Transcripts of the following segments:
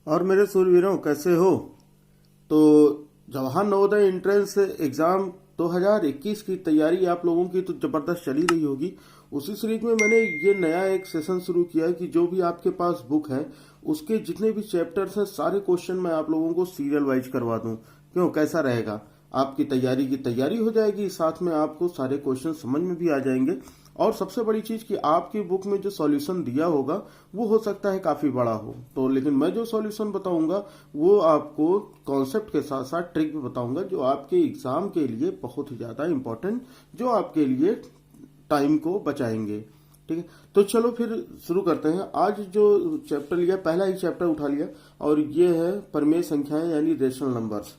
और मेरे सूरवीरों, कैसे हो? तो जवाहर नवोदय एंट्रेंस एग्जाम 2021 की तैयारी आप लोगों की तो जबरदस्त चली रही होगी। उसी सीरीज में मैंने ये नया एक सेशन शुरू किया है कि जो भी आपके पास बुक है उसके जितने भी चैप्टर्स हैं सारे क्वेश्चन मैं आप लोगों को सीरियल वाइज करवा दूं। क्यों, कैसा रहेगा? आपकी तैयारी की तैयारी हो जाएगी, साथ में आपको सारे क्वेश्चन समझ में भी आ जाएंगे। और सबसे बड़ी चीज कि आपकी बुक में जो सॉल्यूशन दिया होगा वो हो सकता है काफी बड़ा हो, तो लेकिन मैं जो सॉल्यूशन बताऊंगा वो आपको कॉन्सेप्ट के साथ साथ ट्रिक भी बताऊंगा जो आपके एग्जाम के लिए बहुत ही ज्यादा इंपॉर्टेंट, जो आपके लिए टाइम को बचाएंगे। ठीक है, तो चलो फिर शुरू करते हैं। आज जो चैप्टर लिया, पहला ही चैप्टर उठा लिया और ये है प्रमेय संख्याएं यानी रेशनल नंबर्स।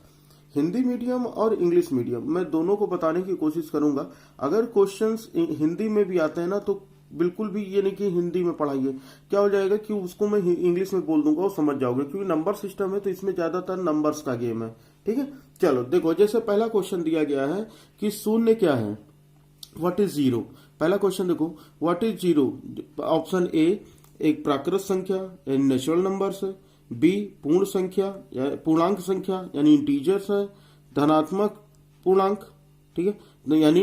हिंदी मीडियम और इंग्लिश मीडियम मैं दोनों को बताने की कोशिश करूंगा। अगर क्वेश्चंस हिंदी में भी आते हैं ना तो बिल्कुल भी ये नहीं कि हिंदी में पढ़ाइए, क्या हो जाएगा कि उसको मैं इंग्लिश में बोल दूंगा और समझ जाओगे, क्योंकि नंबर सिस्टम है तो इसमें ज्यादातर नंबर्स का गेम है। ठीक है, चलो देखो, जैसे पहला क्वेश्चन दिया गया है कि शून्य क्या है, व्हाट इज जीरो। पहला क्वेश्चन देखो, what is zero. Option A एक प्राकृत संख्या यानी नेचुरल नंबर्स है, बी पूर्ण संख्या या पूर्णांक संख्या यानी इंटीजर्स है, धनात्मक पूर्णांक, ठीक है, यानी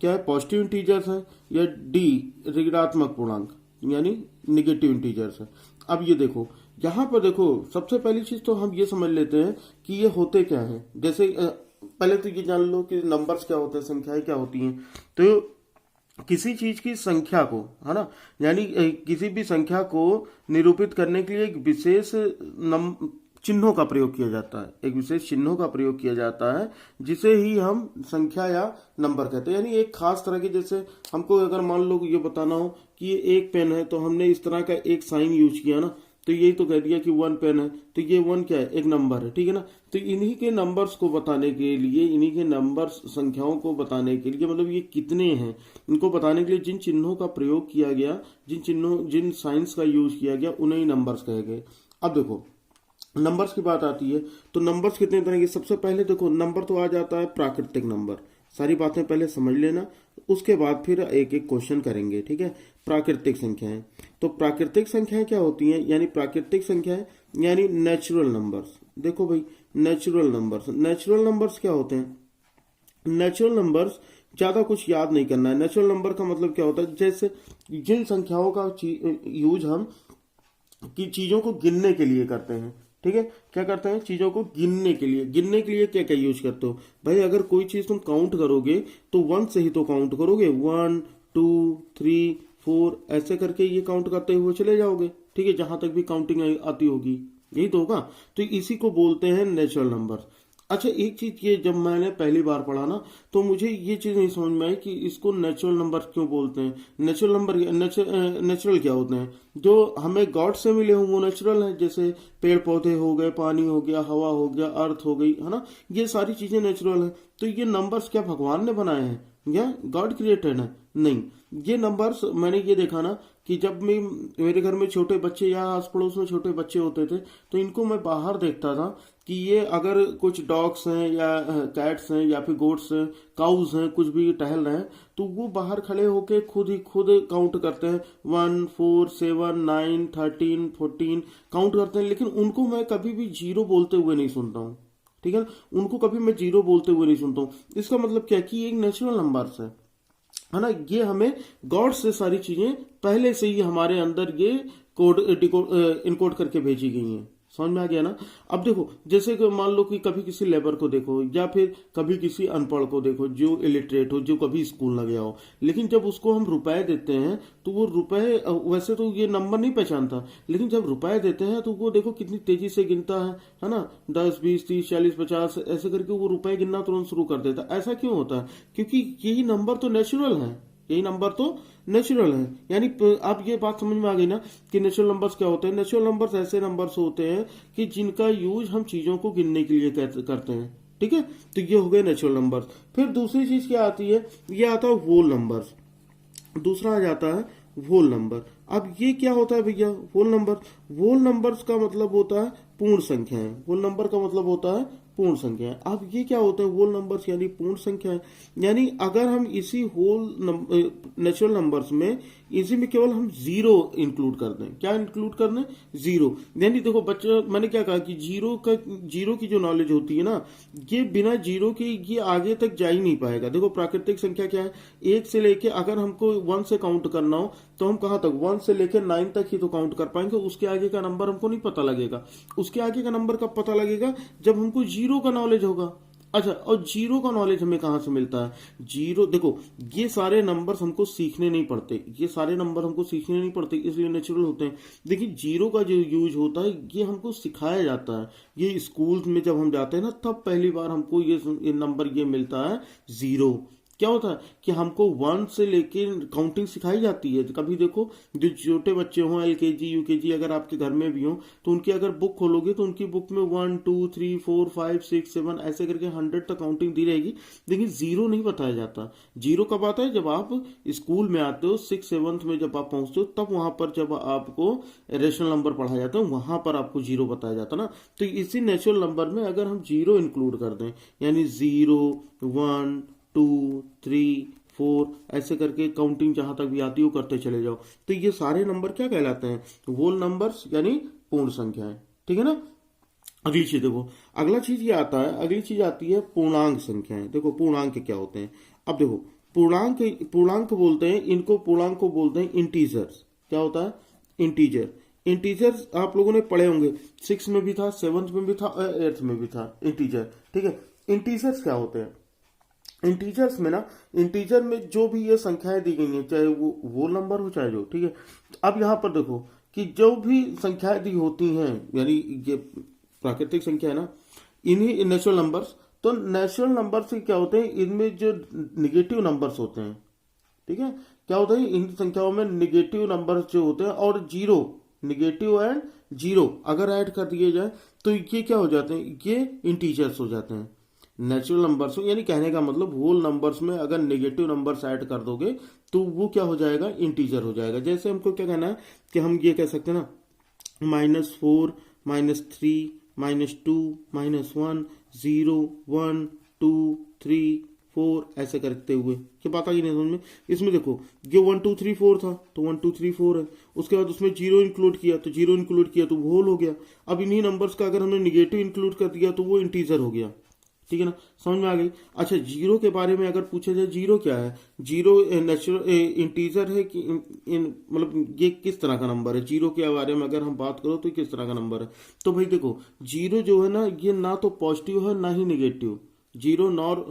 क्या है पॉजिटिव इंटीजर्स है, या डी ऋणात्मक पूर्णांक यानी निगेटिव इंटीजर्स है। अब ये देखो, यहां पर देखो सबसे पहली चीज तो हम ये समझ लेते हैं कि ये होते क्या है। जैसे पहले तो ये जान लो कि नंबर्स क्या होते हैं, संख्याएं क्या होती हैं। तो किसी चीज की संख्या को, है ना, यानी किसी भी संख्या को निरूपित करने के लिए एक विशेष चिन्हों का प्रयोग किया जाता है, एक विशेष चिन्हों का प्रयोग किया जाता है जिसे ही हम संख्या या नंबर कहते हैं। यानी एक खास तरह के, जैसे हमको अगर मान लो ये बताना हो कि ये एक पेन है तो हमने इस तरह का एक साइन यूज किया ना, तो यही तो कह दिया कि वन पेन है, तो ये वन क्या है, एक नंबर है। ठीक है ना, तो इन्हीं के नंबर्स को बताने के लिए, इन्हीं के नंबर्स संख्याओं को बताने के लिए, मतलब ये कितने हैं इनको बताने के लिए जिन चिन्हों का प्रयोग किया गया, जिन साइंस का यूज किया गया, उन्हें नंबर्स कहे गए। अब देखो नंबर्स की बात आती है तो नंबर्स कितने तरह के। सबसे पहले देखो, नंबर तो आ जाता है प्राकृतिक नंबर। सारी बातें पहले समझ लेना, उसके बाद फिर एक एक क्वेश्चन करेंगे। ठीक है, प्राकृतिक संख्याएं। तो प्राकृतिक संख्याएं क्या होती हैं, यानी प्राकृतिक संख्याएं यानी नेचुरल नंबर्स। देखो भाई, नेचुरल नंबर्स क्या होते हैं? नेचुरल नंबर्स ज्यादा कुछ याद नहीं करना है। नेचुरल नंबर का मतलब क्या होता है, जैसे जिन संख्याओं का यूज हम की चीजों को गिनने के लिए करते हैं। ठीक है, क्या करते हैं, चीजों को गिनने के लिए। गिनने के लिए क्या क्या यूज करते हो भाई? अगर कोई चीज तुम काउंट करोगे तो वन से ही तो काउंट करोगे, 1 2 3 4 ऐसे करके ये काउंट करते हुए चले जाओगे। ठीक है, जहां तक भी काउंटिंग आती होगी, यही तो होगा। तो इसी को बोलते हैं नेचुरल नंबर। अच्छा, एक चीज ये जब मैंने पहली बार पढ़ा ना तो मुझे ये चीज नहीं समझ में आई कि इसको नेचुरल नंबर क्यों बोलते हैं। नेचुरल नंबर नेचुरल क्या होते हैं? जो हमें गॉड से मिले हों वो नेचुरल है, जैसे पेड़ पौधे हो गए, पानी हो गया, हवा हो गया, अर्थ हो गई, है ना, ये सारी चीजें नेचुरल है। तो ये नंबर्स क्या भगवान ने बनाए हैं या गॉड क्रिएटेड है? नहीं, ये नंबर्स मैंने ये देखा ना कि जब मैं, मेरे घर में छोटे बच्चे या आस पड़ोस में छोटे बच्चे होते थे तो इनको मैं बाहर देखता था कि ये अगर कुछ डॉग्स हैं या कैट्स हैं या फिर गोट्स हैं, काउज हैं, कुछ भी टहल रहे हैं तो वो बाहर खड़े होके खुद ही खुद काउंट करते हैं, 1 4 7 9 13 14 काउंट करते हैं। लेकिन उनको मैं कभी भी जीरो बोलते हुए नहीं सुनता हूँ। ठीक है, उनको कभी मैं जीरो बोलते हुए नहीं सुनता हूँ। इसका मतलब क्या कि एक नेचुरल नंबर्स है ना, ये हमें गॉड से सारी चीजें पहले से ही हमारे अंदर ये कोड इनकोड करके भेजी गई हैं। समझ में आ गया ना? अब देखो, जैसे कि मान लो कि कभी किसी लेबर को देखो या फिर कभी किसी अनपढ़ को देखो जो इलिटरेट हो, जो कभी स्कूल न गया हो, लेकिन जब उसको हम रुपए देते हैं तो वो रुपए, वैसे तो ये नंबर नहीं पहचानता, लेकिन जब रुपए देते हैं तो वो देखो कितनी तेजी से गिनता है ना, 10 20 30 40 50 ऐसे करके वो रुपए गिनना तुरंत शुरू कर देता है। ऐसा क्यों होता है? क्योंकि यही नंबर तो नेचुरल है, यही नंबर तो नेचुरल है। यानी आप ये बात समझ में आ गई ना कि नेचुरल नंबर्स क्या होते हैं। नेचुरल नंबर्स ऐसे नंबर्स होते हैं कि जिनका यूज हम चीजों को गिनने के लिए करते हैं। ठीक है, तो ये हो गए नेचुरल नंबर्स। फिर दूसरी चीज क्या आती है, ये आता है होल नंबर्स। दूसरा आ जाता है होल नंबर। अब ये क्या होता है भैया होल नंबर? होल नंबर्स का मतलब होता है पूर्ण संख्याएं। होल नंबर का मतलब होता है पूर्ण संख्याएं। अब ये क्या होते हैं होल नंबर्स यानी पूर्ण संख्याएं? यानी अगर हम इसी नेचुरल नंबर्स में इसी में केवल हम जीरो इंक्लूड कर दें, क्या इंक्लूड कर दें? जीरो। यानी देखो बच्चे, मैंने क्या कहा कि जीरो की जो नॉलेज होती है ना, ये बिना जीरो के ये आगे तक जा ही नहीं पाएगा। देखो प्राकृतिक संख्या क्या है, एक से लेके अगर हमको वन से काउंट करना हो तो हम कहाँ तक, वन से लेके नाइन तक ही तो काउंट कर पाएंगे, उसके आगे का नंबर हमको नहीं पता लगेगा। उसके आगे का नंबर कब पता लगेगा? जब हमको जीरो का नॉलेज होगा। अच्छा, और जीरो का नॉलेज हमें कहां से मिलता है? जीरो, देखो ये सारे नंबर्स हमको सीखने नहीं पड़ते, ये सारे नंबर हमको सीखने नहीं पड़ते, इसलिए नेचुरल होते हैं। देखिए जीरो का जो यूज होता है ये हमको सिखाया जाता है। ये स्कूल में जब हम जाते हैं ना, तब पहली बार हमको ये नंबर ये मिलता है जीरो। क्या होता है कि हमको वन से लेके काउंटिंग सिखाई जाती है। कभी देखो जो छोटे बच्चे हों, एलकेजी यूकेजी अगर आपके घर में भी हो, तो उनकी अगर बुक खोलोगे तो उनकी बुक में 1 2 3 4 5 6 7 ऐसे करके 100 तक काउंटिंग दी रहेगी, लेकिन जीरो नहीं बताया जाता। जीरो कब आता है? जब आप स्कूल में आते हो, 6 7 में जब आप पहुंचते हो, तब वहां पर जब आपको रेशनल नंबर पढ़ाया जाता है, वहां पर आपको जीरो बताया जाता है ना। तो इसी नेचुरल नंबर में अगर हम जीरो इंक्लूड कर दें, यानी 0 1 2 3 4 ऐसे करके काउंटिंग जहां तक भी आती है वो करते चले जाओ, तो ये सारे नंबर क्या कहलाते हैं? होल नंबर्स यानी पूर्ण संख्याएं। ठीक है ना। अगली चीज देखो, अगला चीज ये आता है, अगली चीज आती है पूर्णांक संख्याएं। देखो पूर्णांक क्या होते हैं। अब देखो पूर्णांक बोलते हैं इनको, पूर्णांक को बोलते हैं इंटीजर्स। क्या होता है? इंटीजर। इंटीजर्स आप लोगों ने पढ़े होंगे, 6 में भी था, 7th में भी था, 8th में भी था इंटीजर। ठीक है। इंटीजर्स क्या होते हैं? इंटीजर्स में ना, इंटीजर में जो भी ये संख्याएं दी गई हैं, चाहे वो नंबर हो चाहे जो, ठीक है। अब यहां पर देखो कि जो भी संख्याएं दी होती हैं, यानी ये प्राकृतिक संख्या है ना, इन्हीं नेचुरल नंबर्स, तो नेचुरल नंबर्स क्या होते हैं? इनमें जो निगेटिव नंबर्स होते हैं, ठीक है, क्या होता है इन संख्याओं में निगेटिव नंबर्स जो होते हैं, और जीरो, निगेटिव एंड जीरो अगर ऐड कर दिए जाए तो ये क्या हो जाते हैं? ये इंटीजर्स हो जाते हैं। नेचुरल नंबर्स यानी कहने का मतलब होल नंबर्स में अगर नेगेटिव नंबर्स ऐड कर दोगे तो वो क्या हो जाएगा? इंटीजर हो जाएगा। जैसे हमको क्या कहना है कि हम ये कह सकते हैं ना, -4 -3 -2 -1 0 1 2 3 4 ऐसे करते हुए, क्या बात आ गई नहीं समझ में? इसमें देखो ये 1 2 3 4 था तो 1 2 3 4 है, उसके बाद उसमें जीरो इंक्लूड किया तो जीरो इंक्लूड किया तो वो होल हो गया। अब इन्हीं नंबर्स का अगर हमने निगेटिव इंक्लूड कर दिया तो वो इंटीजर हो गया। ठीक है ना, समझ में आ गई। अच्छा, जीरो के बारे में अगर पूछा जाए, जीरो क्या है? जीरो नेचुरल इंटीजर है कि मतलब ये किस तरह का नंबर है? जीरो के बारे में अगर हम बात करो तो किस तरह का नंबर है? तो भाई देखो, जीरो जो है ना, ये ना तो पॉजिटिव है ना ही negative. Zero nor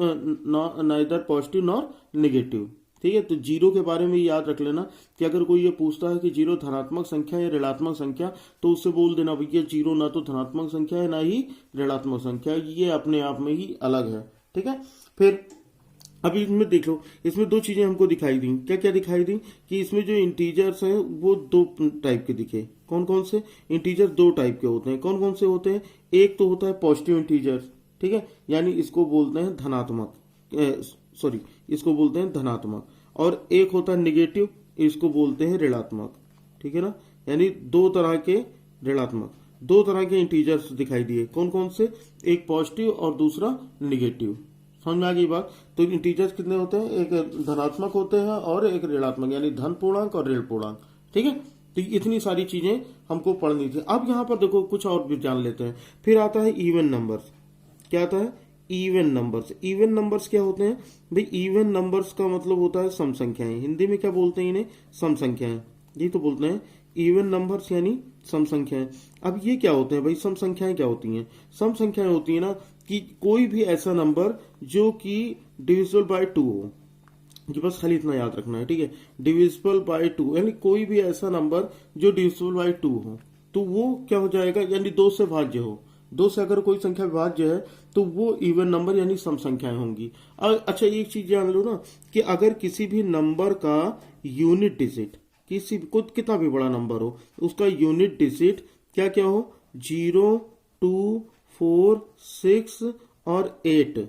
neither positive nor negative. ठीक है, तो जीरो के बारे में याद रख लेना कि अगर कोई ये पूछता है कि जीरो धनात्मक संख्या या ऋणात्मक संख्या, तो उससे बोल देना भैया जीरो ना तो धनात्मक संख्या है ना ही ऋणात्मक संख्या, ये अपने आप में ही अलग है। ठीक है। फिर अभी इसमें देख लो, इसमें दो चीजें हमको दिखाई दी। क्या क्या दिखाई दी? कि इसमें जो इंटीजर्स हैं वो दो टाइप के दिखे। कौन कौन से इंटीजर? दो टाइप के होते हैं। कौन कौन से होते हैं? एक तो होता है पॉजिटिव इंटीजर्स, ठीक है, यानी इसको बोलते हैं धनात्मक, सॉरी इसको बोलते हैं धनात्मक, और एक होता है निगेटिव, इसको बोलते हैं ऋणात्मक। ठीक है ना, यानी दो तरह के ऋणात्मक, दो तरह के इंटीजर्स दिखाई दिए। कौन कौन से? एक पॉजिटिव और दूसरा निगेटिव। समझ में आ गई बात? तो इंटीजर्स कितने होते हैं? एक धनात्मक होते हैं और एक ऋणात्मक, यानी धन पूर्णांक और ऋण पूर्णांक। ठीक है, तो इतनी सारी चीजें हमको पढ़नी थी। अब यहाँ पर देखो कुछ और भी जान लेते हैं। फिर आता है इवन नंबर्स। क्या आता है? Even numbers. इवन नंबर्स क्या होते हैं भाई? इवन नंबर्स का मतलब होता है सम संख्याएं। हिंदी में क्या बोलते हैं इन्हें? सम संख्याएं। ये तो बोलते हैं इवन नंबर्स यानी सम संख्याएं। अब ये क्या होते हैं भाई? सम संख्याएं क्या होती हैं? सम संख्याएं होती है ना कि कोई भी ऐसा नंबर जो कि डिविजिबल बाय 2 हो। ये बस खाली इतना याद रखना है, ठीक है, डिविजिबल बाय 2, यानी कोई भी ऐसा नंबर जो डिविजिबल बाय 2 हो, तो वो क्या हो जाएगा? यानी 2 से भाज्य हो। 2 से अगर कोई संख्या विभाज्य है तो वो इवन नंबर यानी सम संख्याएं होंगी। अच्छा, एक चीज जान लो ना कि अगर किसी भी नंबर का यूनिट डिजिट, किसी कुछ कितना भी बड़ा नंबर हो, उसका यूनिट डिजिट क्या क्या हो? 0 2 4 6 और 8।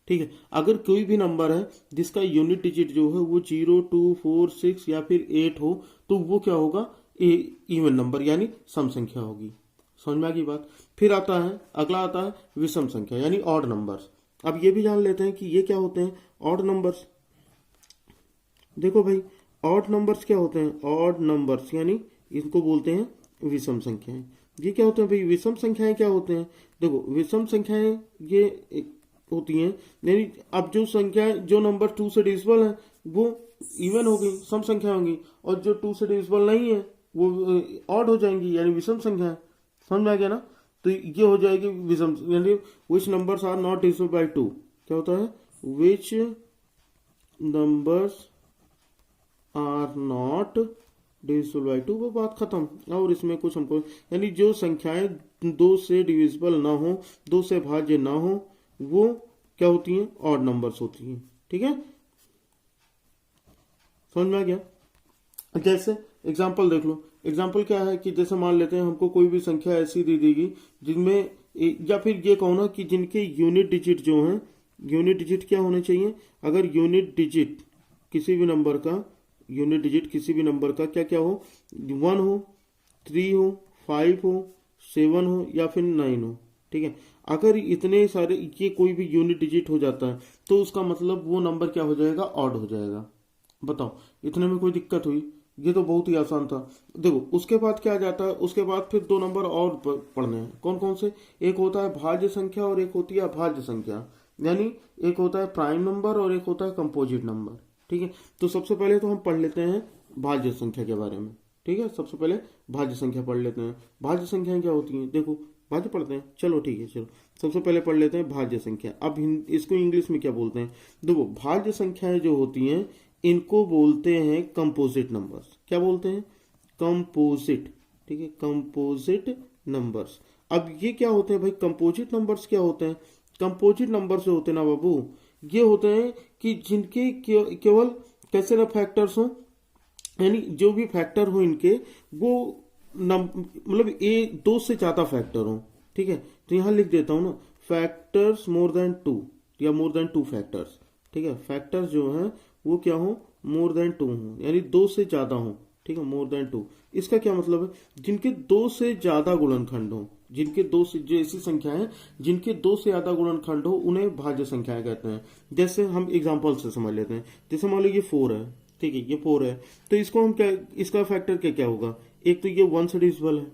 ठीक है, अगर कोई भी नंबर है जिसका यूनिट डिजिट जो है वो 0 2 4 6 या फिर 8 हो, तो वो क्या होगा? इवन नंबर यानी सम संख्या होगी। समझ में आ गई बात। फिर आता है अगला, आता है विषम संख्या यानी ऑड नंबर्स। अब ये भी जान लेते हैं कि ये क्या होते हैं, ऑड नंबर्स। देखो भाई, ऑड नंबर्स क्या होते हैं, ऑड नंबर्स यानी इनको बोलते हैं विषम संख्याएं। ये क्या होते हैं भाई, विषम संख्याएं क्या होते हैं, देखो विषम संख्याएं ये होती हैं, यानी अब जो संख्या, जो नंबर 2 से डिविजिबल है वो इवन हो गई, सम संख्या होंगी, और जो 2 से डिविजिबल नहीं है वो ऑड हो जाएंगी, यानी विषम संख्या है। समझ में आ गया ना। तो ये हो जाएगी विषम, यानी which numbers are not divisible by 2, क्या होता है, which numbers are not divisible by 2, वो बात खत्म। और इसमें कुछ हमको, यानी जो संख्याएं 2 से डिविजिबल ना हो, 2 से भाज्य ना हो, वो क्या होती हैं, ऑड नंबर्स होती हैं। ठीक है, समझ में आ गया। जैसे एग्जाम्पल देख लो, एग्जाम्पल क्या है कि जैसे मान लेते हैं हमको कोई भी संख्या ऐसी दे देगी जिनमें, या फिर ये कहो ना कि जिनके यूनिट डिजिट जो हैं, यूनिट डिजिट क्या होने चाहिए, अगर यूनिट डिजिट किसी भी नंबर का, यूनिट डिजिट किसी भी नंबर का क्या क्या हो, 1 हो, 3 हो, 5 हो, 7 हो या फिर 9 हो। ठीक है, अगर इतने सारे ये कोई भी यूनिट डिजिट हो जाता है तो उसका मतलब वो नंबर क्या हो जाएगा, ऑड हो जाएगा। बताओ, इतने में कोई दिक्कत हुई, ये तो बहुत ही आसान था। देखो उसके बाद क्या आ जाता है, उसके बाद फिर 2 नंबर और पढ़ने हैं, कौन कौन से, एक होता है भाज्य संख्या और एक होती है अभाज्य संख्या, यानी एक होता है प्राइम नंबर और एक होता है कंपोजिट नंबर। ठीक है, तो सबसे पहले तो हम पढ़ लेते हैं भाज्य संख्या के बारे में। ठीक है, सबसे पहले भाज्य संख्या पढ़ लेते हैं। भाज्य संख्याएं क्या होती हैं, देखो भाज्य पढ़ते हैं, चलो ठीक है, चलो सबसे पहले पढ़ लेते हैं भाज्य संख्या। अब इसको इंग्लिश में क्या बोलते हैं, देखो भाज्य संख्याएं जो होती हैं इनको बोलते हैं कंपोजिट नंबर्स। क्या बोलते हैं, कंपोजिट। ठीक है, कंपोजिट नंबर्स। अब ये क्या होते हैं भाई, कंपोजिट नंबर्स क्या होते हैं, कंपोजिट नंबर्स जो होते हैं ना बाबू, ये होते हैं कि जिनके केवल कैसे ना फैक्टर्स हो, यानी जो भी फैक्टर हो इनके वो मतलब 2 से ज्यादा फैक्टर हो। ठीक है, तो यहां लिख देता हूं ना, फैक्टर्स मोर देन 2 या मोर देन 2 फैक्टर्स। ठीक है, फैक्टर्स जो हैं वो क्या हो, मोर देन 2 हो, यानी 2 से ज्यादा हो। ठीक है, मोर देन 2, इसका क्या मतलब है, जिनके 2 से ज्यादा गुणनखंड हो, जिनके 2 से, जो ऐसी संख्या है जिनके 2 से ज्यादा गुणनखंड हो उन्हें भाज्य संख्याएं कहते हैं। जैसे हम एग्जांपल से समझ लेते हैं, जैसे मान लो ये 4 है। ठीक है, ये 4 है, तो इसको हम क्या, इसका फैक्टर क्या क्या होगा, एक तो ये 1 से डिविजिबल है,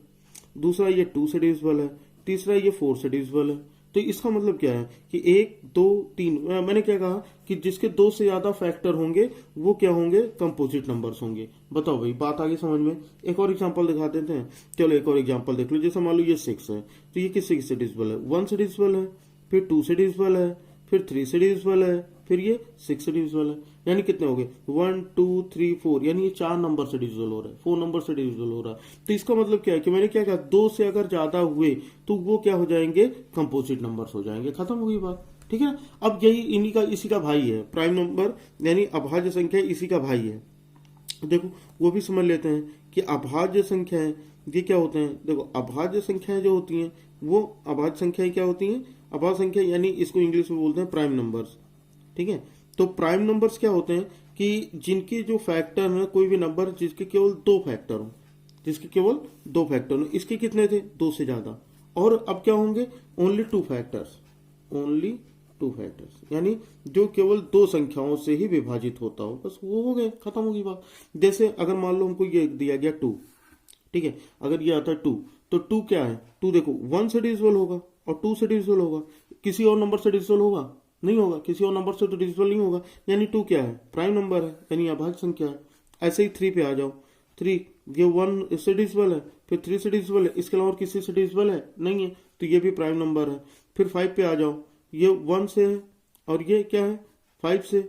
दूसरा ये 2 से डिविजिबल है, तीसरा ये 4 से डिविजिबल है। तो इसका मतलब क्या है कि 1 2 3, मैंने क्या कहा कि जिसके 2 से ज्यादा फैक्टर होंगे वो क्या होंगे, कंपोजिट नंबर्स होंगे। बताओ भाई, बात आगे समझ में। एक और एग्जांपल दिखा देते हैं, चलो एक और एग्जांपल देख लो। जैसे मान लो ये 6 है, तो ये किससे किससे डिविजिबल है, 1 से डिविजिबल है, फिर 2 से डिविजिबल है, फिर 3 से डिविजिबल है, फिर ये 6 से डिविजिबल है। यानी कितने हो गए, 1 2 3 4, यानी ये 4 नंबर से डिविजिबल हो रहा है, 4 नंबर से डिविजिबल हो रहा है। तो इसका मतलब क्या है कि मैंने क्या कहा, 2 से अगर ज्यादा हुए तो वो क्या हो जाएंगे, कंपोजिट नंबर्स हो जाएंगे। खत्म हो गई बात। ठीक है ना, अब यही इन्हीं का, इसी का भाई है प्राइम नंबर, यानी अभाज्य संख्या इसी का भाई है। देखो वो भी समझ लेते हैं कि अभाज्य संख्याएं ये क्या होते हैं। देखो अभाज्य संख्याएं जो होती हैं वो, अभाज्य संख्याएं क्या होती हैं, अभाज्य संख्या यानी इसको इंग्लिश में बोलते हैं प्राइम नंबर्स। ठीक है, तो प्राइम नंबर्स क्या होते हैं कि जिनके जो फैक्टर है, कोई भी नंबर जिसके केवल 2 फैक्टर हो, जिसके केवल 2 फैक्टर हो। इसके कितने थे, 2 से ज्यादा, और अब क्या होंगे, ओनली 2 फैक्टर्स, ओनली 2 फैक्टर्स, यानी जो केवल 2 संख्याओं से ही विभाजित होता हो, बस वो हो गए, खत्म होगी बात। जैसे अगर मान लो हमको ये दिया गया 2, ठीक है, अगर ये आता है 2, तो 2 क्या है, 2 देखो 1 से डिविजिबल होगा और 2 से डिविजिबल होगा, किसी और नंबर से डिविजिबल होगा, नहीं होगा, किसी और नंबर से तो डिविजिबल नहीं होगा, यानी 2 क्या है, प्राइम नंबर है, यानी अभाज्य संख्या है। ऐसे ही 3 पे आ जाओ, 3 ये 1 इससे डिविजिबल है, फिर 3 से डिविजिबल है, इसके अलावा और किसी से डिविजिबल है नहीं है, तो ये भी प्राइम नंबर है। फिर 5 पे आ जाओ, ये 1 से है और ये क्या है, 5 से।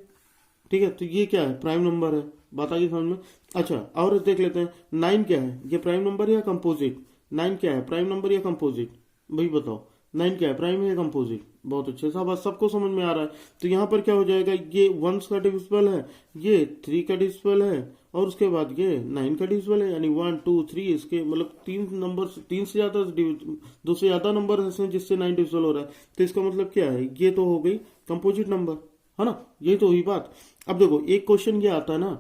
ठीक है, तो ये क्या है, प्राइम नंबर है। बात आ गई समझ में। अच्छा, और देख लेते हैं 9 क्या है, ये प्राइम नंबर या कंपोजिट, 9 क्या है, प्राइम नंबर या कंपोजिट, भाई बताओ 9 क्या है, प्राइम है या कंपोजिट। बहुत अच्छे, सब सबको समझ में आ रहा है। तो यहाँ पर क्या हो जाएगा, ये 1 का डिविजिबल है, ये 3 का डिविजिबल है, और उसके बाद ये 9 का डिविजिबल है, यानी 1 2 3, इसके मतलब 3 नंबर, 3 से ज्यादा, 2 से ज्यादा नंबर हैं जिससे 9 डिविजिबल हो रहा है। तो इसका मतलब क्या है, ये तो हो गई कंपोजिट नंबर, है ना, यही तो हुई बात। अब देखो एक क्वेश्चन ये आता है ना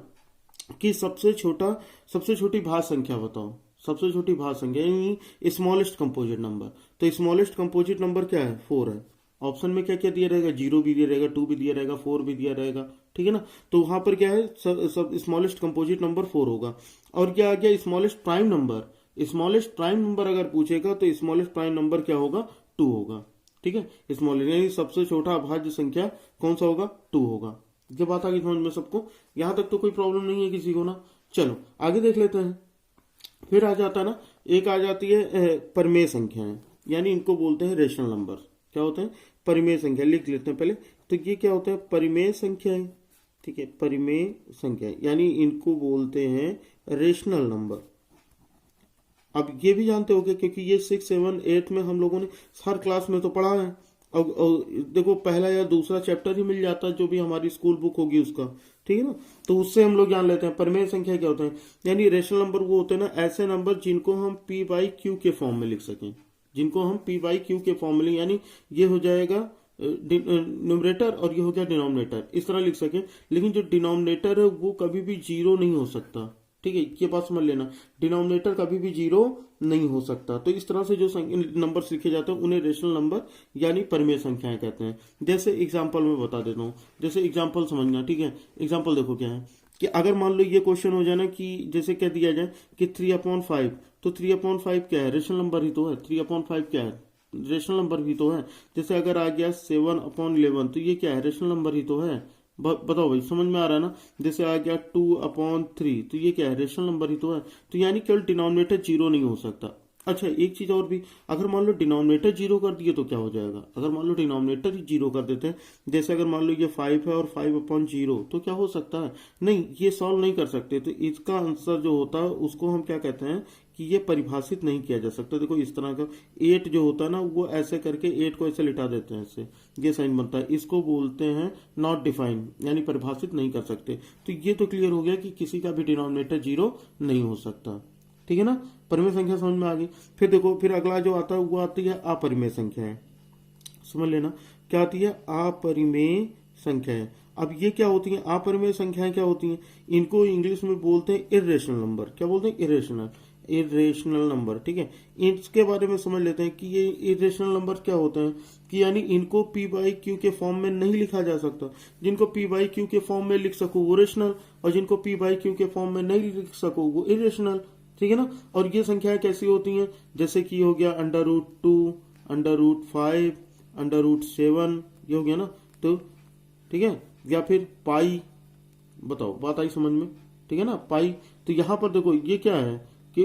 कि सबसे छोटी भाज्य संख्या बताओ, सबसे छोटी भाज्य संख्या यानी स्मॉलेस्ट कंपोजिट नंबर। तो स्मॉलेस्ट कंपोजिट नंबर क्या है, 4 है। ऑप्शन में क्या क्या दिया रहेगा, 0 भी दिया रहेगा, 2 भी दिया रहेगा, 4 भी दिया रहेगा, ठीक है ना। तो वहां पर क्या है, सब स्मॉलेस्ट कंपोजिट नंबर 4 होगा। और क्या आ गया, smallest prime number. Smallest prime number अगर पूछेगा तो स्मॉलेस्ट प्राइम नंबर क्या होगा, 2 होगा, ठीक है। स्मॉलेस्ट यानी सबसे छोटा अभाज्य संख्या कौन सा होगा, 2 होगा। ये बात आ गई समझ में सबको, यहां तक तो कोई प्रॉब्लम नहीं है किसी को ना। चलो आगे देख लेते हैं। फिर आ जाता है ना, एक आ जाती है परिमेय संख्याएं, यानी इनको बोलते हैं रेशनल नंबर। क्या होते हैं, परिमेय संख्या। लिख लेते हैं पहले। तो ये क्या होता है, परिमेय संख्याएं, ठीक है। परिमेय संख्याएं यानी इनको बोलते हैं रेशनल नंबर। अब ये भी जानते होगे क्योंकि ये 6, 7, 8 में हम लोगों ने हर क्लास में तो पढ़ा है। और देखो पहला या दूसरा चैप्टर ही मिल जाता है जो भी हमारी स्कूल बुक होगी उसका, ठीक है ना। तो उससे हम लोग जान लेते हैं परिमेय संख्या क्या होता है। यानी रेशनल नंबर वो होते हैं ना ऐसे नंबर जिनको हम p/q के फॉर्म में लिख सकें, जिनको हम p/q के फॉर्म में, यानी ये हो जाएगा न्यूमरेटर और ये हो गया डिनोमिनेटर, इस तरह लिख सकें। लेकिन जो डिनोमिनेटर है वो कभी भी 0 नहीं हो सकता, ठीक है। ये बात समझ लेना, डिनोमिनेटर कभी भी 0 नहीं हो सकता। तो इस तरह से जो नंबर लिखे जाते हैं उन्हें रेशनल नंबर यानी परिमेय संख्याएं कहते हैं। जैसे एग्जांपल में बता देता हूँ, जैसे एग्जांपल समझना, ठीक है। एग्जांपल देखो क्या है कि अगर मान लो ये क्वेश्चन हो जाए ना कि जैसे कह दिया जाए कि 3/5, तो 3/5 क्या है, रेशनल नंबर ही तो है। 3/5 क्या है, रेशनल नंबर भी तो है। जैसे अगर आ गया 7/11, तो ये क्या है, रेशनल नंबर ही तो है। बताओ भाई, समझ में आ रहा है ना। जैसे आ गया 2/3, तो ये क्या है, रेशनल नंबर ही तो है। तो यानी केवल डिनोमिनेटर 0 नहीं हो सकता। अच्छा एक चीज और भी, अगर मान लो डिनोमिनेटर 0 कर दिए तो क्या हो जाएगा। अगर मान लो डिनोमिनेटर ही 0 कर देते हैं, जैसे अगर मान लो ये 5 है और 5/0, तो क्या हो सकता है, नहीं ये सॉल्व नहीं कर सकते। तो इसका आंसर जो होता है उसको हम क्या कहते हैं कि ये परिभाषित नहीं किया जा सकता। देखो इस तरह का 8 जो होता है ना, वो ऐसे करके 8 को ऐसे लिटा देते हैं, ऐसे ये साइन बनता है। इसको बोलते हैं नॉट डिफाइंड, यानी परिभाषित नहीं कर सकते। तो ये तो क्लियर हो गया कि किसी का भी डिनोमिनेटर 0 नहीं हो सकता, ठीक है ना। परिमेय संख्या समझ में आ गई। फिर देखो, फिर अगला जो आता है वो आती है अपरिमेय संख्याएं। समझ लेना क्या आती है, अपरिमेय संख्याएं। अब ये क्या होती हैं, अपरिमेय संख्याएं क्या होती हैं, इनको इंग्लिश में बोलते हैं इरेशनल नंबर। क्या बोलते हैं, इरेशनल नंबर, ठीक है। इसके बारे में समझ लेते हैं कि ये इरेशनल नंबर क्या होते हैं, कि यानी इनको p/q के फॉर्म में नहीं लिखा जा सकता। जिनको p/q के फॉर्म में लिख सको वो रेशनल, और जिनको p/q के फॉर्म में नहीं लिख सको वो इरेशनल, ठीक है ना। और ये संख्याएं कैसी होती हैं, जैसे कि हो गया √2, √5, √7, ये हो गया ना। तो ठीक है, या फिर पाई, बताओ बात आई समझ में, ठीक है ना, पाई। तो यहां पर देखो ये क्या है कि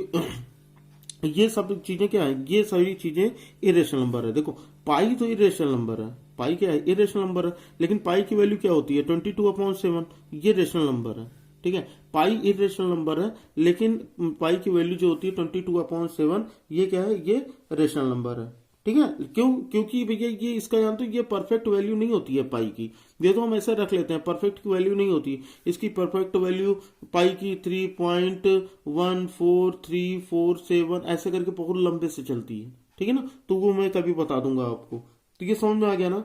ये सब चीजें क्या है, ये सारी चीजें इरेशनल नंबर है। देखो पाई तो इरेशनल नंबर है, पाई क्या है, इरेशनल नंबर है। लेकिन पाई की वैल्यू क्या होती है, 22/7, ये रेशनल नंबर है, ठीक है। पाई इरेशनल नंबर है, लेकिन पाई की वैल्यू जो होती है 22/7, ये क्या है, ये रेशनल नंबर है, ठीक है। क्यों, क्योंकि भैया ये इसका जानते हो ये परफेक्ट वैल्यू नहीं होती है पाई की। ये तो हम ऐसे रख लेते हैं, परफेक्ट की वैल्यू नहीं होती। इसकी परफेक्ट वैल्यू पाई की 3.14347 ऐसे करके बहुत लंबे से चलती है, ठीक है ना। तो वो मैं कभी बता दूंगा आपको। तो ये समझ में आ गया ना,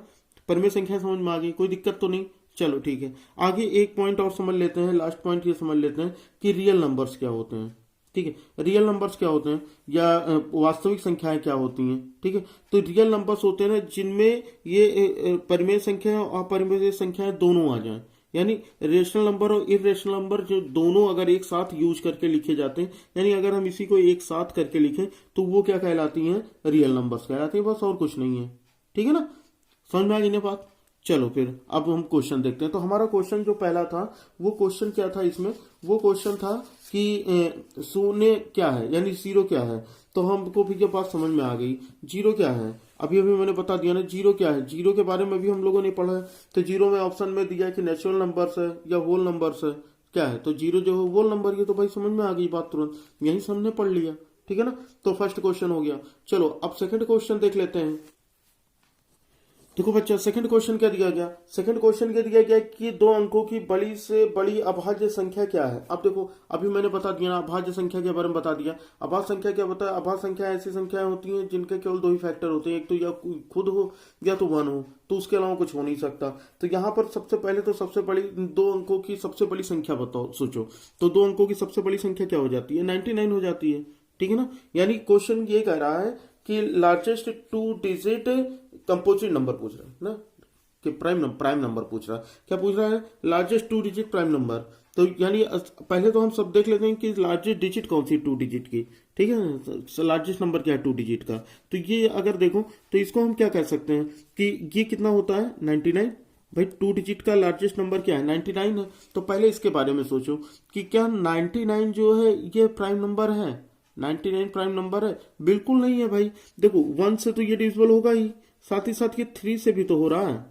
परिमेय संख्या समझ में आ गई, कोई दिक्कत तो नहीं। चलो ठीक है, आगे एक पॉइंट और समझ लेते हैं, लास्ट पॉइंट ये समझ लेते हैं कि रियल नंबर्स क्या होते हैं, ठीक है। रियल नंबर्स क्या होते हैं या वास्तविक संख्याएं क्या होती हैं, ठीक है। तो रियल नंबर्स होते हैं ना जिनमें ये परिमेय संख्या और अपरिमेय संख्याएं दोनों आ जाएं। यानी रेशनल नंबर और इरेशनल नंबर जो दोनों अगर एक साथ यूज करके लिखे जाते हैं, यानी अगर हम इसी को एक साथ करके लिखें तो वो क्या कहलाती हैं, रियल नंबर्स कहलाती हैं, बस और कुछ नहीं है, ठीक है ना। समझ में आ गई ना बात। चलो फिर अब हम क्वेश्चन देखते हैं। तो हमारा क्वेश्चन जो पहला था वो क्वेश्चन क्या था, इसमें वो क्वेश्चन था कि शून्य क्या है, यानी 0 क्या है। तो हमको भी ये बात समझ में आ गई, 0 क्या है। अभी अभी मैंने बता दिया ना 0 क्या है, 0 के बारे में भी हम लोगों ने पढ़ा है। तो 0 में ऑप्शन में दिया है कि नेचुरल नंबर्स है या होल नंबर्स है, क्या है। तो 0 जो है होल नंबर, ये तो भाई समझ में आ गई बात तुरंत, यही से हमने पढ़ लिया, ठीक है ना। तो फर्स्ट क्वेश्चन हो गया। चलो अब सेकंड क्वेश्चन देख लेते हैं। देखो बच्चा, सेकंड क्वेश्चन क्या दिया गया, सेकंड क्वेश्चन क्या दिया गया कि 2 अंकों की बड़ी से बड़ी अभाज्य संख्या क्या है। अब देखो, अभी मैंने बता दिया ना, अभाज्य संख्या के बारे में बता दिया। अभाज्य संख्या क्या होता है, अभाज्य संख्या ऐसी संख्याएं होती हैं जिनके केवल 2 ही फैक्टर होते हैं, एक तो या खुद हो या तो 1 हो, तो उसके अलावा कुछ हो नहीं सकता। तो यहाँ पर सबसे पहले तो सबसे बड़ी 2 अंकों की सबसे बड़ी संख्या बताओ, सोचो। तो 2 अंकों की सबसे बड़ी संख्या क्या हो जाती है, 99 हो जाती है, ठीक है ना। यानी क्वेश्चन ये कह रहा है कि लार्जेस्ट 2 डिजिट कंपोजिट नंबर पूछ रहा है ना, कि प्राइम नंबर पूछ रहा है। क्या पूछ रहा है? Largest 2 digit prime number. तो यानी पहले तो हम सब देख लेते हैं कि लार्जेस्ट डिजिट कौन सी 2 डिजिट की, ठीक है, लार्जेस्ट नंबर क्या है 2 डिजिट का। तो ये अगर देखो तो इसको हम क्या कह सकते हैं कि ये कितना होता है 99। भाई 2 डिजिट का लार्जेस्ट नंबर क्या है 99 है। तो पहले इसके बारे में सोचो कि क्या 99 जो है ये प्राइम नंबर है, 99 प्राइम नंबर है? बिल्कुल नहीं है भाई। देखो 1 से तो ये डिविजिबल होगा ही, साथ ही साथ ये 3 से भी तो हो रहा है,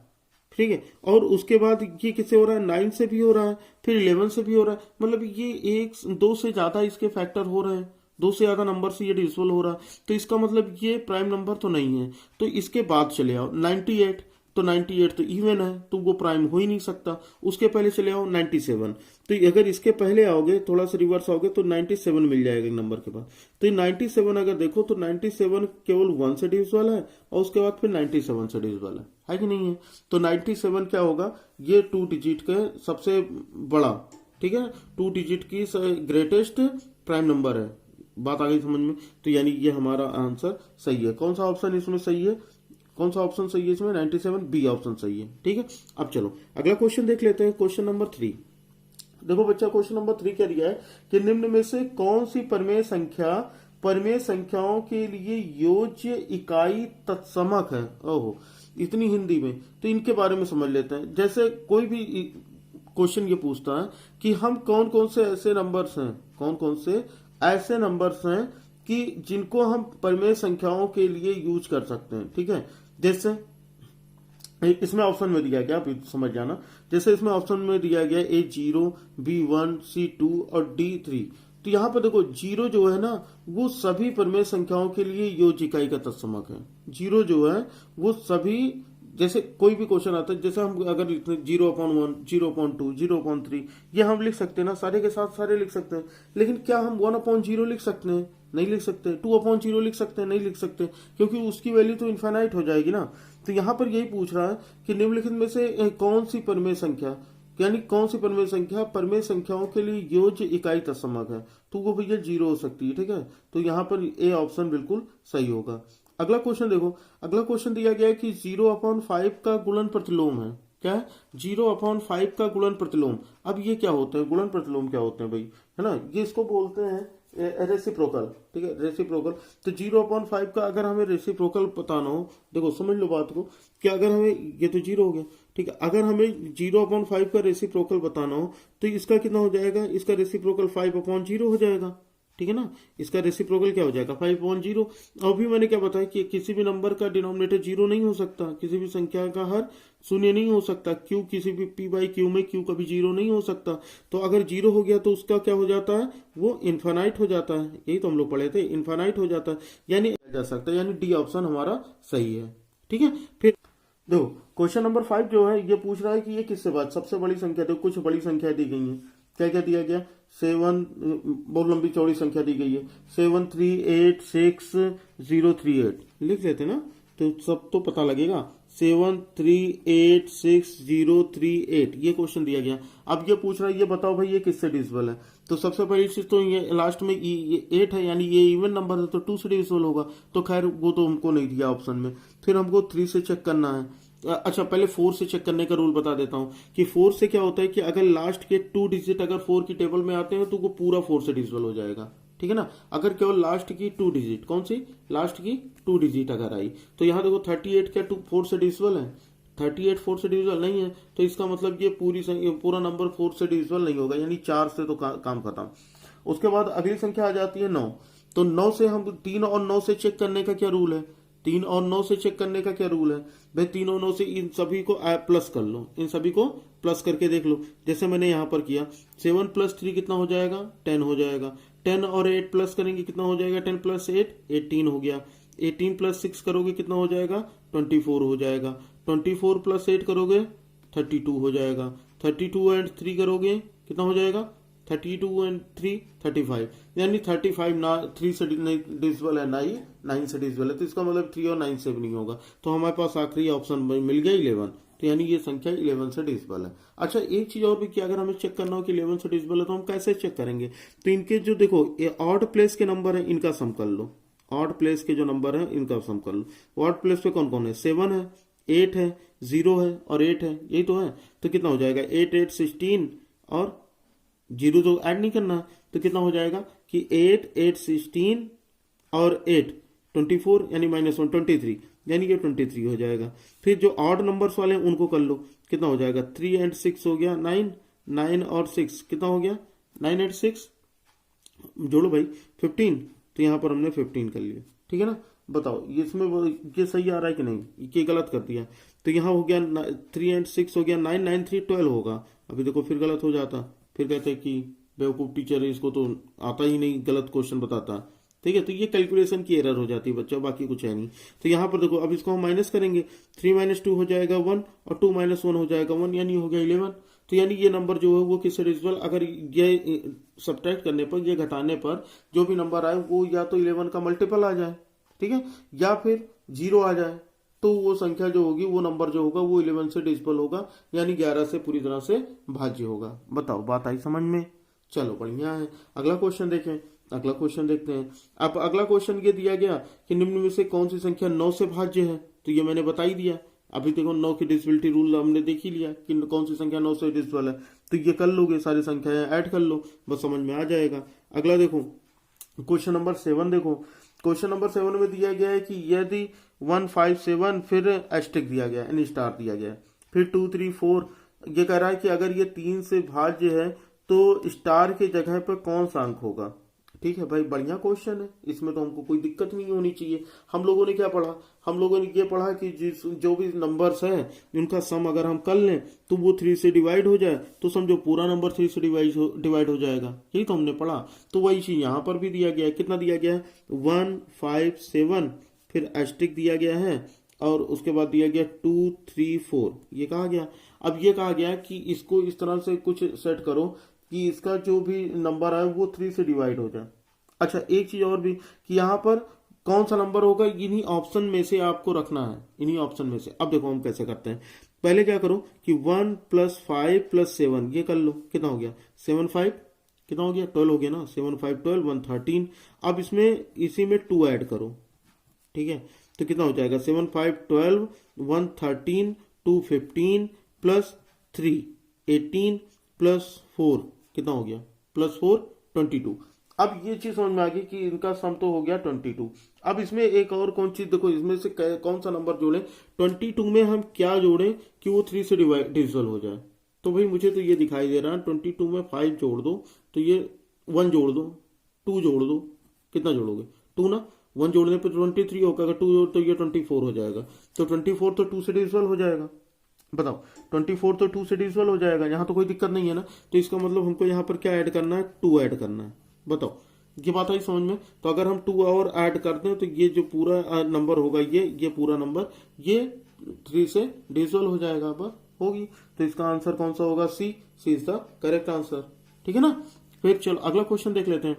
ठीक है। और उसके बाद ये किससे हो रहा है? 9 से भी हो रहा है, फिर 11 से भी हो रहा है। मतलब ये 1 2 से ज्यादा इसके फैक्टर हो रहे हैं, 2 से ज्यादा नंबर से ये डिविजिबल हो रहा है। तो इसका मतलब ये प्राइम नंबर तो नहीं है। तो इसके बाद चले आओ 98, तो 98 तो इवन है, तो वो प्राइम हो ही नहीं सकता। उसके पहले चले आओ 97, तो अगर इसके पहले आओगे थोड़ा सा रिवर्स आओगे तो 97 मिल जाएगा नंबर के बाद। तो ये 97 अगर देखो तो 97 केवल 1 से डिविजिबल है, और उसके बाद फिर 97 से डिविजिबल है कि नहीं है? तो 97 क्या होगा? ये 2 डिजिट के सबसे बड़ा, ठीक है, 2 डिजिट की ग्रेटेस्ट प्राइम नंबर है। बात आ गई समझ में? तो यानी ये हमारा आंसर सही है। कौन सा ऑप्शन इसमें सही है? कौन सा ऑप्शन सही है इसमें? 97, बी ऑप्शन सही है, ठीक है। अब चलो अगला क्वेश्चन देख लेते हैं, क्वेश्चन नंबर 3। देखो बच्चा क्वेश्चन नंबर 3 क्या दिया है कि निम्न में से कौन सी परमेय संख्याओं के लिए योज्य इकाई तत्समक है? ओहो, इतनी हिंदी में, तो इनके बारे में समझ लेते हैं। जैसे कोई भी क्वेश्चन ये पूछता है कि हम कौन कौन से ऐसे नंबर्स हैं कि जिनको हम परमेय संख्याओं के लिए यूज कर सकते हैं, ठीक है। जैसे इसमें ऑप्शन में दिया गया, आप समझ जाना। जैसे इसमें ऑप्शन में दिया गया A0, B1, C2 और D3। तो यहाँ पर देखो जीरो जो है ना वो सभी परमेय संख्याओं के लिए योज्य इकाई का तत्समक है। जीरो जो है वो सभी, जैसे कोई भी क्वेश्चन आता है, जैसे हम अगर लिखते हैं 0/1, 0/2, 0/3, ये हम लिख सकते हैं ना, सारे के साथ सारे लिख सकते हैं। लेकिन क्या हम 1/0 लिख सकते हैं? नहीं लिख सकते। 2/0 लिख सकते हैं? नहीं लिख सकते, क्योंकि उसकी वैल्यू तो इन्फाइनाइट हो जाएगी ना। तो यहाँ पर यही पूछ रहा है कि निम्नलिखित में से कौन सी परमेय संख्या, यानी कौन सी परमेय संख्या परमेय संख्याओं के लिए योज्य इकाई तत्समक है? तो वो भैया 0 हो सकती है, ठीक है। तो यहाँ पर ए ऑप्शन बिल्कुल सही होगा। अगला क्वेश्चन देखो, अगला क्वेश्चन दिया गया है कि 0/5 का गुणन प्रतिलोम है। क्या है? 0/5 का गुणन प्रतिलोम। अब ये क्या होते हैं? गुणन प्रतिलोम क्या होते हैं भाई, है ना? ये इसको बोलते हैं रेसिप्रोकल, ठीक है, रेसिप्रोकल। तो 0/5 का अगर हमें रेसिप्रोकल बताना हो, देखो समझ लो बात को, कि अगर हमें, ये तो 0 हो गया, ठीक है, अगर हमें 0/5 का रेसिप्रोकल बताना हो तो इसका कितना हो जाएगा? इसका रेसिप्रोकल 5/0 हो जाएगा, ठीक है ना। इसका रेसिप्रोकल क्या हो जाएगा? 5/0। और भी मैंने क्या बताया कि किसी भी नंबर का डिनोमिनेटर 0 नहीं हो सकता, किसी भी संख्या का हर शून्य नहीं हो सकता। क्यू किसी भी p/q में क्यू कभी 0 नहीं हो सकता। तो अगर 0 हो गया तो उसका क्या हो जाता है? वो इन्फानाइट हो जाता है। यही तो हम लोग पढ़े थे, इन्फानाइट हो जाता है, यानी जा सकता है। यानी डी ऑप्शन हमारा सही है, ठीक है। फिर देखो क्वेश्चन नंबर 5 जो है ये पूछ रहा है कि ये किससे बात, सबसे बड़ी संख्या, देखो कुछ बड़ी संख्या दी गई है। क्या क्या दिया गया? 7, बहुत लंबी चौड़ी संख्या दी गई है, 7386038। लिख लेते ना तो सब तो पता लगेगा। 7386038, ये क्वेश्चन दिया गया। अब ये पूछ रहा है ये बताओ भाई ये किससे डिविजिबल है? तो सबसे पहली चीज तो ये लास्ट में ये 8 है, यानी ये इवन नंबर है तो 2 से डिविजिबल होगा। तो खैर वो तो हमको नहीं दिया ऑप्शन में। फिर हमको 3 से चेक करना है। अच्छा पहले 4 से चेक करने का रूल बता देता हूं कि 4 से क्या होता है कि अगर लास्ट के 2 डिजिट अगर 4 की टेबल में आते हैं तो वो पूरा 4 से डिविजिबल हो जाएगा, ठीक है ना। अगर केवल लास्ट की 2 डिजिट, कौन सी? लास्ट की 2 डिजिट अगर आई तो यहाँ देखो 38 क्या 4 से डिविजिबल है? 38 4 से डिविजिबल नहीं है, तो इसका मतलब ये पूरा नंबर 4 से डिविजिबल नहीं होगा, यानी 4 से तो काम खत्म। उसके बाद अगली संख्या आ जाती है 9। तो 9 से हम 3 और 9 से चेक करने का क्या रूल है? 3 और 9 से चेक करने का क्या रूल है भाई? 3 और 9 से इन सभी को प्लस कर लो, इन सभी को प्लस करके देख लो, जैसे मैंने यहाँ पर किया। 7 + 3 कितना हो जाएगा? 10 हो जाएगा। 10 और 8 प्लस करेंगे कितना हो जाएगा? 10 + 8 18 हो गया। 18 + 6 करोगे कितना हो जाएगा? 24 हो जाएगा। 24 + 8 करोगे 32 हो जाएगा। 32 और 3 करोगे कितना हो जाएगा? 32 और 3 35, यानी 35 ना 3 से डिविजिबल है ना ही 9 से डिविजिबल है। तो इसका मतलब 3 और 9 से भी नहीं होगा। तो हमारे पास आखिरी ऑप्शन मिल गया 11, तो यानी ये संख्या 11 से डिविजिबल है। अच्छा, एक चीज और भी कि अगर हमें चेक करना हो कि 11 से डिविजिबल है तो हम कैसे चेक करेंगे? तो इनके जो देखो ये ऑड प्लेस के नंबर है इनका सम कर लो, ऑड प्लेस के जो नंबर है इनका सम कर लो। ऑड प्लेस पे कौन कौन है? 7 है, 8 है, 0 है और 8 है, यही तो है। तो कितना हो जाएगा? 8 8 16 और 0 तो ऐड नहीं करना, तो कितना हो जाएगा कि 8 8 16 और 8 24 यानी -1 23, यानी कि 23 हो जाएगा। फिर जो ऑड नंबर्स वाले हैं उनको कर लो, कितना हो जाएगा? 3 एंड 6 हो गया 9, 9 और 6 कितना हो गया? 9 एंड 6 जोड़ो भाई 15, तो यहाँ पर हमने 15 कर लिया, ठीक है ना। बताओ इसमें ये सही आ रहा है कि नहीं? ये गलत कर दिया, तो यहाँ हो गया 3 एंड 6 हो गया 9, 9 3 12 होगा। अभी देखो फिर गलत हो जाता, फिर कहते कि बेवकूफ़ टीचर है, इसको तो आता ही नहीं, गलत क्वेश्चन बताता। ठीक है, तो ये कैलकुलेशन की एरर हो जाती है बच्चों, बाकी कुछ है नहीं। तो यहाँ पर देखो अब इसको हम माइनस करेंगे, 3 - 2 हो जाएगा 1 और 2 - 1 हो जाएगा 1, यानी हो गया 11। तो यानी ये नंबर जो है वो किससे डिविजिबल? अगर ये सब्ट्रैक्ट करने पर, ये घटाने पर जो भी नंबर आए वो या तो 11 का मल्टीपल आ जाए, ठीक है, या फिर 0 आ जाए, तो वो संख्या जो होगी, वो नंबर जो होगा वो 11 से डिविजिबल होगा, यानी 11 से पूरी तरह से भाज्य होगा। बताओ बात आई समझ में? चलो बढ़िया है, अगला क्वेश्चन देखें। अगला क्वेश्चन देखते हैं। अब अगला क्वेश्चन ये दिया गया कि निम्न में से कौन सी संख्या 9 से भाज्य है? तो ये मैंने बता ही दिया। अभी देखो 9 की डिविजिबिलिटी रूल हमने देख ही लिया कि कौन सी संख्या 9 से डिविजिबल है। तो ये कर लोगे, सारी संख्याएं ऐड कर लो, बस समझ में आ जाएगा। अगला देखो क्वेश्चन नंबर 7 देखो। क्वेश्चन नंबर 7 में दिया गया है कि यदि 1 5 7 फिर एस्टिक दिया गया यानी स्टार दिया गया है, फिर 2 3 4, ये कह रहा है कि अगर ये 3 से भाज्य है तो स्टार के जगह पर कौन सा अंक होगा? ठीक है भाई, बढ़िया क्वेश्चन है, इसमें तो हमको कोई दिक्कत नहीं होनी चाहिए। हम लोगों ने क्या पढ़ा? हम लोगों ने ये पढ़ा कि जो भी नंबर्स हैं उनका सम अगर हम कर लें तो वो 3 से डिवाइड हो जाए, तो समझो पूरा नंबर 3 से डिवाइड हो जाएगा, यही तो हमने पढ़ा। तो वही चीज यहाँ पर भी दिया गया है। कितना दिया गया है? 1 5 7 फिर एस्टिक दिया गया है और उसके बाद दिया गया 2 3 4, ये कहा गया। अब ये कहा गया कि इसको इस तरह से कुछ सेट करो कि इसका जो भी नंबर आए वो 3 से डिवाइड हो जाए। अच्छा, एक चीज और भी कि यहाँ पर कौन सा नंबर होगा, इन्हीं ऑप्शन में से आपको रखना है, इन्हीं ऑप्शन में से। अब देखो हम कैसे करते हैं। पहले क्या करो कि 1 + 5 + 7 ये कर लो, कितना हो गया? 7 5 कितना हो गया? 12 हो गया ना। 7 5 12 1 13। अब इसमें इसी में 2 ऐड करो, ठीक है, तो कितना हो जाएगा? 7 5 12 1 13 2 15 + 3 18 + 4 कितना हो गया? +4 22। अब ये चीज समझ में आ गई कि इनका सम तो हो गया 22। अब इसमें एक और कौन चीज देखो, इसमें से कौन सा नंबर जोड़े? 22 में हम क्या जोड़े कि वो 3 से डिविजिबल हो जाए? तो भाई मुझे तो ये दिखाई दे रहा है 22 में 5 जोड़ दो तो ये 1 जोड़ दो, 2 जोड़ दो, कितना जोड़ोगे? 2 ना, 1 जोड़ने पर 23 होगा, अगर 2 जोड़ तो ये 24 हो जाएगा। तो 24 तो 2 से डिविजिबल हो जाएगा। बताओ 24 तो 2 से डिविजिबल हो जाएगा, यहाँ तो कोई दिक्कत नहीं है ना। तो इसका मतलब हमको यहाँ पर क्या ऐड करना है? 2 ऐड करना है। बताओ ये बात आई समझ में? तो अगर हम 2 और ऐड करते हैं तो ये जो पूरा नंबर होगा, ये पूरा नंबर ये 3 से डिविजिबल हो जाएगा, बस होगी। तो इसका आंसर कौन सा होगा? सी इज द करेक्ट आंसर, ठीक है ना। फिर चलो अगला क्वेश्चन देख लेते हैं।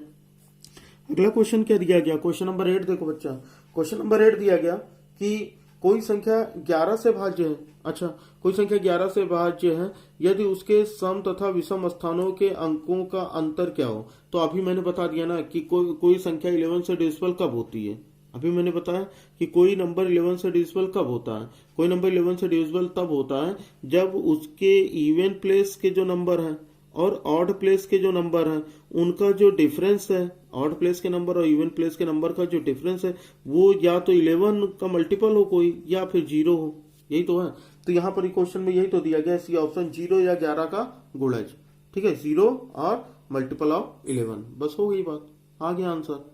अगला क्वेश्चन क्या दिया गया? क्वेश्चन नंबर 8 देखो बच्चा। क्वेश्चन नंबर 8 दिया गया कि कोई संख्या 11 से भाज्य है। अच्छा, कोई संख्या 11 से भाज्य है यदि उसके सम तथा विषम स्थानों के अंकों का अंतर क्या हो। तो अभी मैंने बता दिया ना कि कोई संख्या 11 से डिविजिबल कब होती है। अभी मैंने बताया कि कोई नंबर 11 से डिविजिबल कब होता है। कोई नंबर 11 से डिविजिबल तब होता है जब उसके इवन प्लेस के जो नंबर हैं और ऑड प्लेस के जो नंबर हैं उनका जो डिफरेंस है, ऑड प्लेस के नंबर और इवन प्लेस के नंबर का जो डिफरेंस है वो या तो 11 का मल्टीपल हो कोई, या फिर 0 हो, यही तो है। तो यहाँ पर क्वेश्चन में यही तो दिया गया, सी ऑप्शन, 0 या 11 का गुणज, ठीक है, 0 और मल्टीपल ऑफ 11, बस हो गई बात, आ गया आंसर,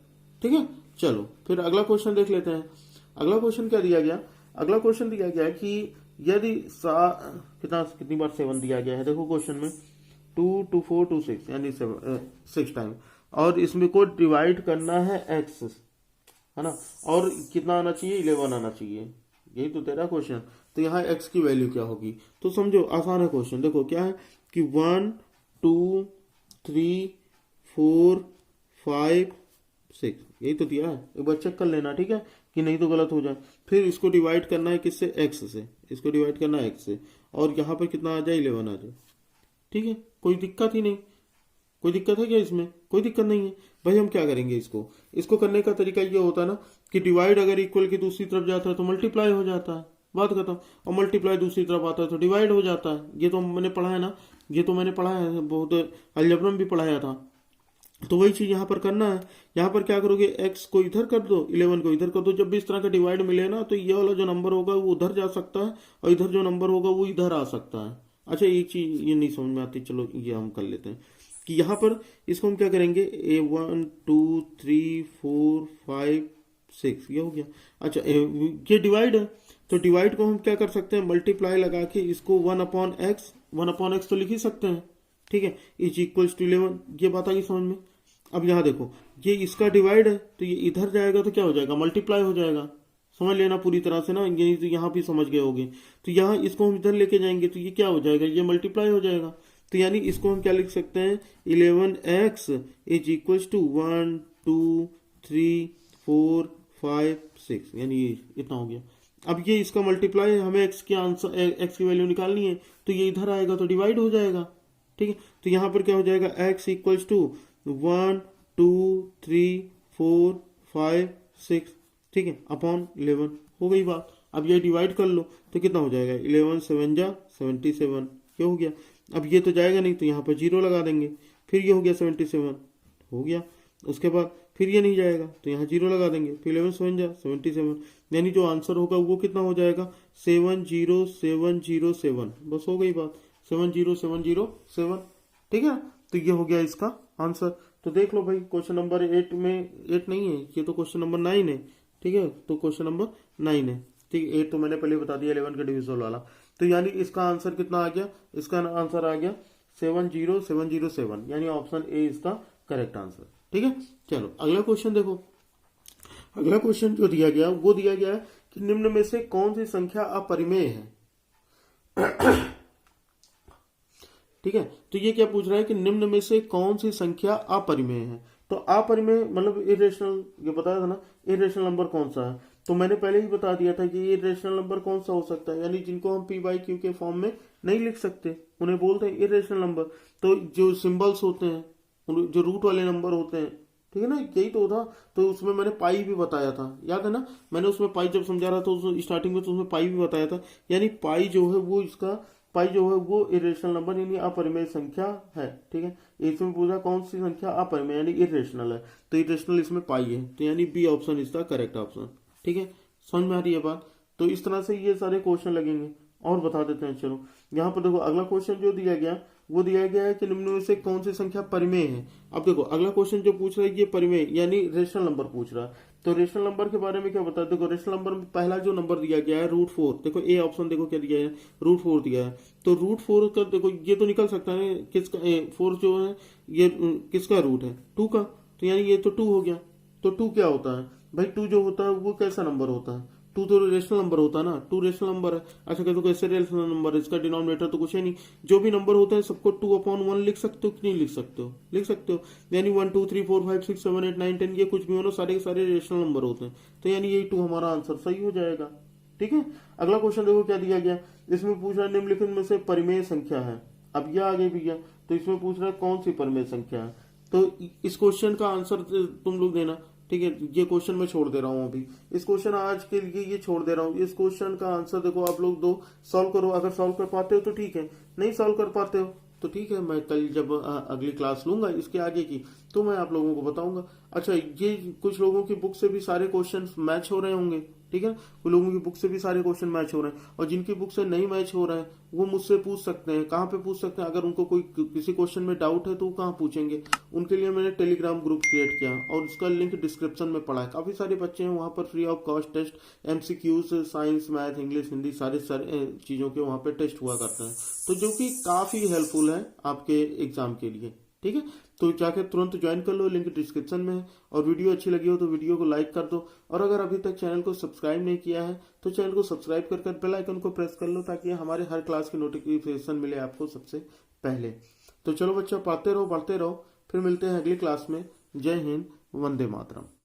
ठीक है। चलो फिर अगला क्वेश्चन देख लेते हैं। अगला क्वेश्चन क्या दिया गया? अगला क्वेश्चन दिया गया कि यदि कितनी बार 7 दिया गया है देखो क्वेश्चन में, 2 2 4 2 6 यानी 6 टाइम, और इसमें को डिवाइड करना है x, है ना, और कितना आना चाहिए? 11 आना चाहिए, यही तो तेरा क्वेश्चन। तो यहाँ x की वैल्यू क्या होगी? तो समझो आसान है क्वेश्चन, देखो क्या है कि 1 2 3 4 5 6, यही तो दिया है, एक बार चेक कर लेना, ठीक है, कि नहीं तो गलत हो जाए। फिर इसको डिवाइड करना है किससे? x से, इसको डिवाइड करना है x से, और यहाँ पर कितना आ जाए 11 आ जाए। ठीक है, कोई दिक्कत ही नहीं। कोई दिक्कत है क्या इसमें? कोई दिक्कत नहीं है भाई। हम क्या करेंगे, इसको करने का तरीका ये होता है ना कि डिवाइड अगर इक्वल की दूसरी तरफ जाता है तो मल्टीप्लाई हो जाता है, बात खत्म। और मल्टीप्लाई दूसरी तरफ आता है तो डिवाइड हो जाता है। ये तो मैंने पढ़ा है ना, ये तो मैंने पढ़ा है, बहुत अलजेब्रा में भी पढ़ाया था। तो वही चीज यहाँ पर करना है। यहाँ पर क्या करोगे, x को इधर कर दो, 11 को इधर कर दो। जब भी इस तरह का डिवाइड मिले ना तो ये वाला जो नंबर होगा वो उधर जा सकता है और इधर जो नंबर होगा वो इधर आ सकता है। अच्छा, एक चीज ये नहीं समझ में आती, चलो ये हम कर लेते हैं कि यहाँ पर इसको हम क्या करेंगे, A1 2 3 4 5 6 ये हो गया। अच्छा, ये डिवाइड है तो डिवाइड को हम क्या कर सकते हैं, मल्टीप्लाई लगा के इसको 1/x तो लिख ही सकते हैं। ठीक है, इज इक्वल्स टू 11। ये बात आ गई समझ में। अब यहाँ देखो, ये इसका डिवाइड है तो ये इधर जाएगा तो क्या हो जाएगा, मल्टीप्लाई हो जाएगा। समझ लेना पूरी तरह से ना, ये तो यहाँ भी समझ गए होगे। तो यहाँ इसको हम इधर लेके जाएंगे तो ये क्या हो जाएगा, ये मल्टीप्लाई हो जाएगा। तो यानी इसको हम क्या लिख सकते हैं, 11x इज इक्वल्स टू 1 2 3 4 5 6, यानी ये इतना हो गया। अब ये इसका मल्टीप्लाई है, हमें x की आंसर, x की वैल्यू निकालनी है तो ये इधर आएगा तो डिवाइड हो जाएगा। ठीक है, तो यहाँ पर क्या हो जाएगा, x इक्वल्स टू 1 2 3 4 5 6, ठीक है, अपॉन 11। हो गई बात। अब ये डिवाइड कर लो तो कितना हो जाएगा, 11 7 जा 77, ये हो गया। अब ये तो जाएगा नहीं तो यहाँ पर 0 लगा देंगे, फिर ये हो गया 77, हो गया। उसके बाद फिर ये नहीं जाएगा तो यहाँ 0 लगा देंगे, फिर 11 7 जा 77, यानी जो आंसर होगा वो कितना हो जाएगा, 70707। बस हो गई बात, 70707। ठीक है, तो ये हो गया इसका आंसर। तो देख लो भाई, क्वेश्चन नंबर 8 में 8 नहीं है, ये तो क्वेश्चन नंबर 9 है। ठीक है, तो क्वेश्चन नंबर 9 है। ठीक है, 8 तो मैंने पहले बता दिया, 11 का डिविजल वाला। तो यानी इसका आंसर कितना आ गया, इसका आंसर आ गया 70707, यानी ऑप्शन ए इसका करेक्ट आंसर। ठीक है, चलो अगला क्वेश्चन देखो। अगला क्वेश्चन जो दिया गया वो दिया गया है कि निम्न में से कौन सी संख्या अपरिमेय है। ठीक है, तो ये क्या पूछ रहा है कि निम्न में से कौन सी संख्या अपरिमेय है। तो अपरिमेय मतलब इरेशनल, ये बताया था ना, इरेशनल नंबर कौन सा है। तो मैंने पहले ही बता दिया था कि ये इरेशनल नंबर कौन सा हो सकता है, यानी जिनको हम p/q के फॉर्म में नहीं लिख सकते उन्हें बोलते हैं इरेशनल नंबर। तो जो सिंबल्स होते हैं, जो रूट वाले नंबर होते हैं, ठीक है ना, यही तो था। तो उसमें मैंने पाई भी बताया था, याद है ना, मैंने उसमें पाई जब समझा रहा था स्टार्टिंग में तो उसमें पाई भी बताया था। यानी पाई जो है वो इसका, पाई जो है वो इरेशनल नंबर यानी अपरिमेय संख्या है। ठीक है, इसमें पूछा कौन सी संख्या अपरिमेय यानी इरेशनल है, तो इरेशनल इसमें पाई है, तो यानी बी ऑप्शन इसका करेक्ट ऑप्शन। ठीक है, समझ में आ रही है बात। तो इस तरह से ये सारे क्वेश्चन लगेंगे और बता देते हैं। चलो यहाँ पर देखो, अगला क्वेश्चन जो दिया गया वो दिया गया है कि निम्न में से कौन सी संख्या परिमेय है। अब देखो अगला क्वेश्चन जो पूछ रहा है ये परिमेय यानी रेशनल नंबर पूछ रहा है। तो रेशनल नंबर के बारे में क्या बता, देखो रेशनल नंबर में पहला जो नंबर दिया गया है √4, देखो ए ऑप्शन देखो क्या दिया है, √4 दिया है। तो √4 का देखो ये तो निकल सकता है किसका, 4 जो है ये किसका रूट है, 2 का, तो यानी ये तो 2 हो गया। तो 2 क्या होता है भाई, 2 जो होता है वो कैसा नंबर होता है, 2 तो रेशनल नंबर होता है ना, 2 रेशनल नंबर है। अच्छा कहते हो कैसे रेशनल नंबर है, इसका डिनोमिनेटर तो कुछ है नहीं, जो भी नंबर होता है सबको 2/1 लिख सकते हो कि नहीं लिख सकते हो, लिख सकते हो। यानी 1 2 3 4 5 6 7 8 9 10 ये कुछ भी हो ना, सारे के सारे रेशनल नंबर होते हैं। तो यानी यही 2 हमारा आंसर सही हो जाएगा। ठीक है, अगला क्वेश्चन देखो क्या दिया गया, इसमें पूछ रहा है निम्नलिखित में से परिमेय संख्या है। अब यह आगे भैया, तो इसमें पूछ रहा है कौन सी परिमेय संख्या है। तो इस क्वेश्चन का आंसर तुम लोग देना। ठीक है, ये क्वेश्चन मैं छोड़ दे रहा हूँ अभी, इस क्वेश्चन आज के लिए ये छोड़ दे रहा हूँ। इस क्वेश्चन का आंसर देखो आप लोग दो, सॉल्व करो। अगर सॉल्व कर पाते हो तो ठीक है, नहीं सॉल्व कर पाते हो तो ठीक है, मैं कल जब अगली क्लास लूंगा इसके आगे की तो मैं आप लोगों को बताऊंगा। अच्छा, ये कुछ लोगों की बुक से भी सारे क्वेश्चन मैच हो रहे होंगे, ठीक है, कुछ लोगों की बुक से भी सारे क्वेश्चन मैच हो रहे हैं, और जिनकी बुक से नहीं मैच हो रहे हैं वो मुझसे पूछ सकते हैं। कहाँ पे पूछ सकते हैं, अगर उनको कोई किसी क्वेश्चन में डाउट है तो वो कहाँ पूछेंगे, उनके लिए मैंने टेलीग्राम ग्रुप क्रिएट किया और उसका लिंक डिस्क्रिप्शन में पड़ा है। काफी सारे बच्चे हैं वहाँ पर, free of cost test, MCQs, science, math, English, Hindi, सारे चीजों के वहाँ पे टेस्ट हुआ करते हैं, तो जो कि काफी हेल्पफुल है आपके एग्जाम के लिए। ठीक है, तो जाकर तुरंत ज्वाइन कर लो, लिंक डिस्क्रिप्शन में है। और वीडियो अच्छी लगी हो तो वीडियो को लाइक कर दो, और अगर अभी तक चैनल को सब्सक्राइब नहीं किया है तो चैनल को सब्सक्राइब कर बेल आइकन को प्रेस कर लो, ताकि हमारे हर क्लास की नोटिफिकेशन मिले आपको सबसे पहले। तो चलो बच्चों, पढ़ते रहो, बढ़ते रहो, फिर मिलते हैं अगली क्लास में। जय हिंद, वंदे मातरम।